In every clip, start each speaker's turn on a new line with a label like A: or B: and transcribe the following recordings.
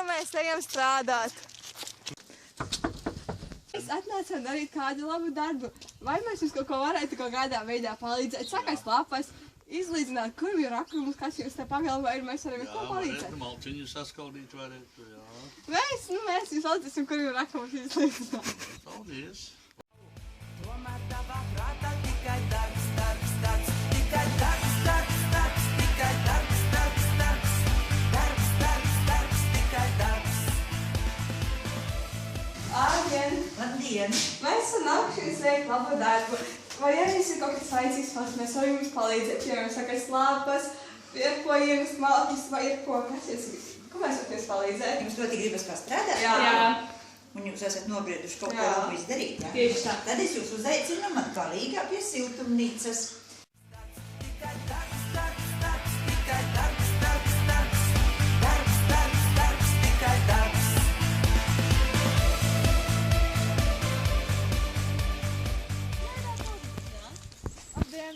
A: mēs ejam strādāt. Mēs atnācām darīt kādu labu darbu. Vai mēs jums kaut ko varētu kaut kādā veidā palīdzēt? Sakās lapas, izlīdzināt kurvju rakumus, kas jums te pagalvā ir, mēs varam kaut ko palīdzēt.
B: Jā, varētu malciņu saskaldīt, varētu, jā.
A: Mēs jums palīdzēsim kurvju rakumus izlīdzināt.
B: Paldies.
C: Tomēr tavā prātā tikai darbs, darbs, darbs, tikai darbs, darbs, darbs, tikai darbs, darbs, darbs, darbs, darbs, darbs, tikai darbs.
A: Labdien!
D: Labdien!
A: Mēs esam nākušies veikt labu darbu. Vai arī ir kaut kas vajadzīgs, mēs varam jums palīdzēt, piemēram, sakas lapas, ierkojienus, malkis vai ierko, kas ir? Ko mēs varam jums palīdzēt?
D: Jums ļoti gribas kā strādāt?
A: Jā.
D: Un jūs esat nobrieduši kaut ko labu izdarīt, jā?
A: Tieši tā.
D: Tad es jūs uzaicinu man palīgā pie siltumnīcas.
C: Tikai darbs, darbs, darbs, tikai darbs, darbs, darbs, darbs, darbs, darbs, tikai darbs.
E: Labdien!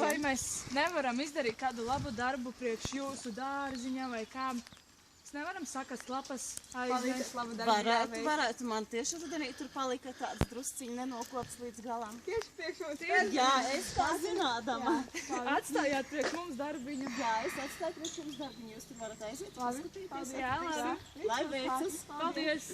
E: Vai mēs nevaram izdarīt kādu labu darbu priekš jūsu dārziņa vai kā? Mēs nevaram sakast lapas
A: Palīdzēt labu darbu.
F: Varētu. Man tieši rudenī tur palika tāds drusciņi nenokops līdz galam.
A: Tieši priekš mums.
F: Jā, es tā zinādama.
E: Atstājāt priekš mums darbiņu.
F: Jā, es atstāju priekš jums darbiņu. Jūs tur varat aiziet.
A: Labi, paldies.
E: Jā, labi.
F: Lai veicas.
E: Paldies!